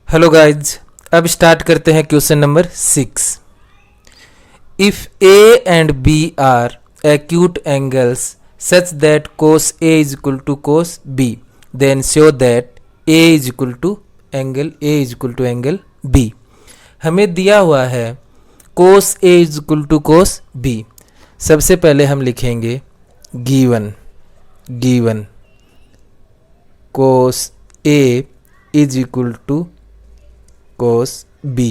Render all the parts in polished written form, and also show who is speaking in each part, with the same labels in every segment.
Speaker 1: Hello guys, अब start करते हैं question number 6। If A and B are acute angles such that cos A is equal to cos B, then show that A is equal to angle B। हमें दिया हुआ है cos A is equal to cos B। सबसे पहले हम लिखेंगे given cos A is equal to cos B।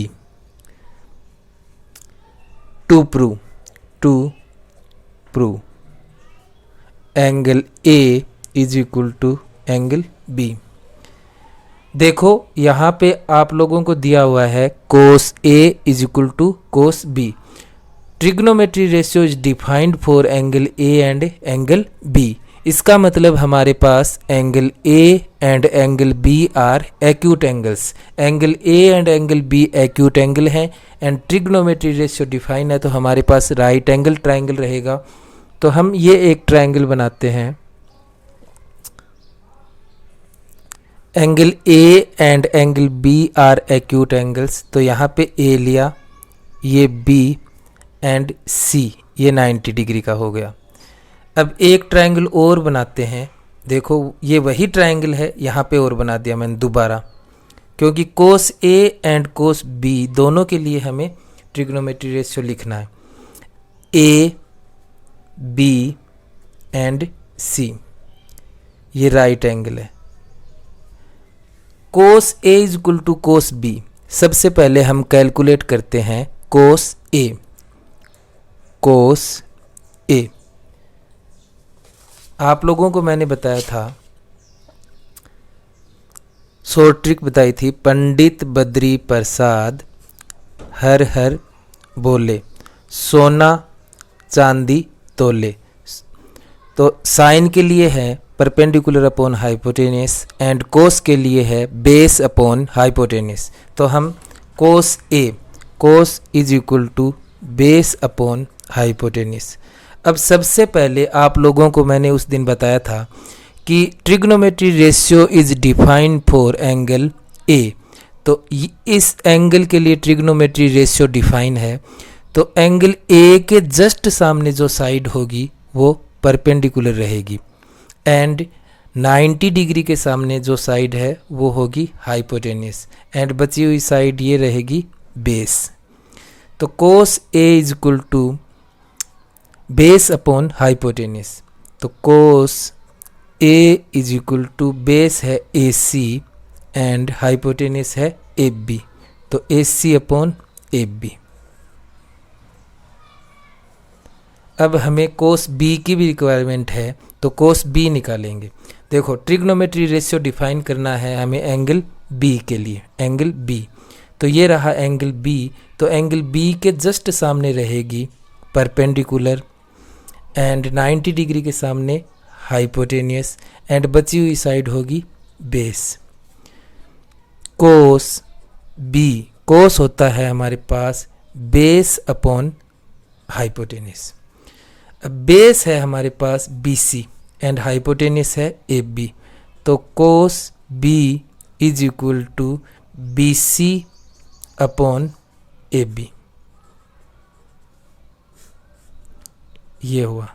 Speaker 1: to prove angle A is equal to angle B। देखो यहाँ पे आप लोगों को दिया हुआ है cos A is equal to cos B। Trigonometry ratio is defined for angle A and angle B। इसका मतलब हमारे पास angle A and angle B are acute angles. Angle A and angle B acute angle हैं and trigonometry ratio define है, तो हमारे पास right angle triangle रहेगा। तो हम ये एक ट्राइंगल बनाते हैं। Angle A and angle B are acute angles, तो यहाँ पे A लिया, ये B एंड C, ये 90 डिग्री का हो गया। अब एक ट्रायंगल और बनाते हैं। देखो ये वही ट्रायंगल है, यहाँ पे और बना दिया मैंने दोबारा, क्योंकि कोस A एंड कोस B दोनों के लिए हमें ट्रिग्नोमेट्री रेशियो लिखना है। A, B एंड C, ये राइट एंगल है। Cos A is equal to cos B। सबसे पहले हम कैलकुलेट करते हैं कोस A। आप लोगों को मैंने बताया था, शॉर्ट ट्रिक बताई थी, पंडित बद्री प्रसाद हर हर बोले, सोना चांदी तोले। तो साइन के लिए है perpendicular upon hypotenuse and cos के लिए है बेस अपॉन हाइपोटेनियस। तो हम cos is equal to base upon hypotenuse. अब सबसे पहले आप लोगों को मैंने उस दिन बताया था कि trigonometry ratio is defined for angle A। तो इस एंगल के लिए ट्रिग्नोमेट्री रेशियो डिफाइन है, तो एंगल A के जस्ट सामने जो साइड होगी वो परपेंडिकुलर रहेगी एंड 90 डिग्री के सामने जो साइड है वो होगी हाइपोटेनियस एंड बची हुई साइड ये रहेगी बेस। तो cos A is equal to base upon hypotenuse. तो cos A is equal to base है AC एंड हाइपोटेनियस है AB, तो AC अपॉन AB। अब हमें कोस B की भी रिक्वायरमेंट है, तो कोस B निकालेंगे। देखो ट्रिग्नोमेट्री रेशियो डिफाइन करना है हमें एंगल B के लिए, एंगल B। तो ये रहा एंगल B, तो एंगल B के जस्ट सामने रहेगी परपेंडिकुलर एंड 90 डिग्री के सामने हाइपोटेनियस एंड बची हुई साइड होगी बेस। कोस B, कोस होता है हमारे पास बेस अपॉन हाइपोटेनियस। अब बेस है हमारे पास BC एंड हाइपोटेनियस है AB, तो cos B is equal to BC upon AB। ये हुआ।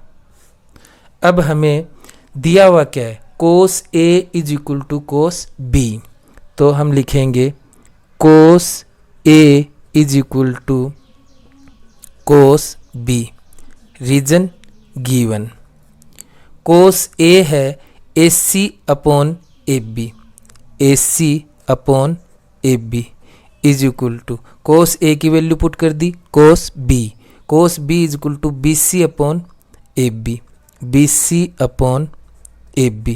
Speaker 1: अब हमें दिया हुआ क्या है, cos A is equal to cos B। तो हम लिखेंगे cos A is equal to cos B। Reason given. Cos A है AC upon AB, AC upon AB is equal to cos A की वैल्यू पुट कर दी cos B। Cos B is equal to BC upon AB, BC upon AB।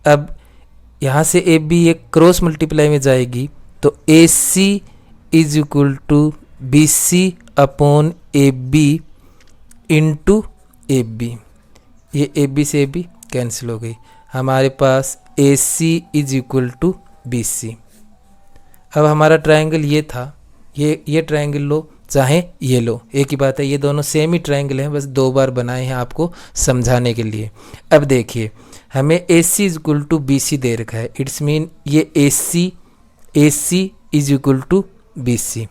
Speaker 1: अब यहाँ से AB एक cross multiply में जाएगी, तो AC is equal to BC upon AB into AB। ये AB से AB कैंसिल हो गई, हमारे पास AC is equal to BC। अब हमारा ट्रायंगल ये था, ये ट्रायंगल लो चाहे ये लो, एक ही बात है, ये दोनों सेम ही ट्रायंगल हैं, बस दो बार बनाए हैं आपको समझाने के लिए। अब देखिए हमें AC is equal to BC दे रखा है, इट्स मीन ये AC A C is equal to B C.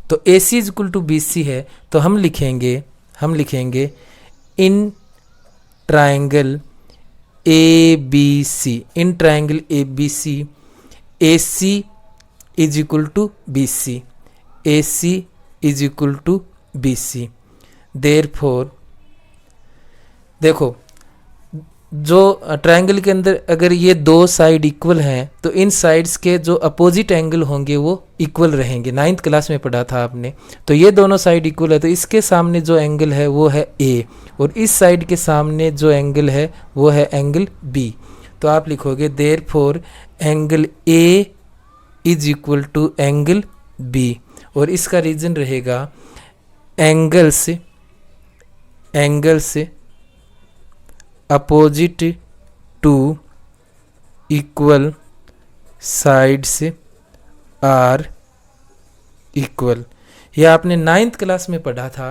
Speaker 1: तो A C is equal to B C है, तो हम लिखेंगे in triangle A B C, in triangle A B C A C is equal to B C, A C is equal to B C. Therefore देखो, जो triangle के अंदर अगर ये दो साइड इक्वल हैं तो इन साइड्स के जो अपोजिट एंगल होंगे वो इक्वल रहेंगे। 9th क्लास में पढ़ा था आपने। तो ये दोनों साइड इक्वल है, तो इसके सामने जो एंगल है वो है ए, और इस साइड के सामने जो एंगल है वो है एंगल बी। तो आप लिखोगे therefore angle A is equal to angle B, और इसका रीजन रहेगा एंगल से opposite to equal sides are equal. यह आपने 9th क्लास में पढ़ा था।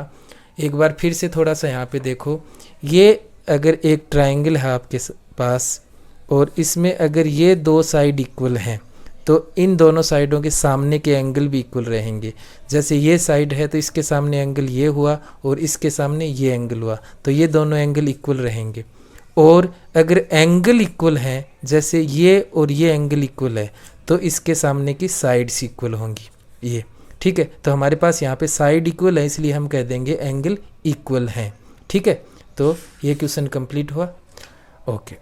Speaker 1: एक बार फिर से थोड़ा सा यहाँ पे देखो, ये अगर एक ट्रायंगल है आपके पास और इसमें अगर ये दो साइड इक्वल हैं तो इन दोनों साइडों के सामने के एंगल भी इक्वल रहेंगे। जैसे ये साइड है तो इसके सामने एंगल ये हुआ और इसके सामने ये एंगल हुआ, तो ये दोनों एंगल इक्वल रहेंगे। और अगर एंगल इक्वल हैं, जैसे ये और ये एंगल इक्वल है, तो इसके सामने की साइड्स इक्वल होंगी ये, ठीक है। तो हमारे पास यहाँ पे साइड इक्वल है, इसलिए हम कह देंगे एंगल इक्वल हैं, ठीक है। तो ये क्वेश्चन कंप्लीट हुआ। ओके।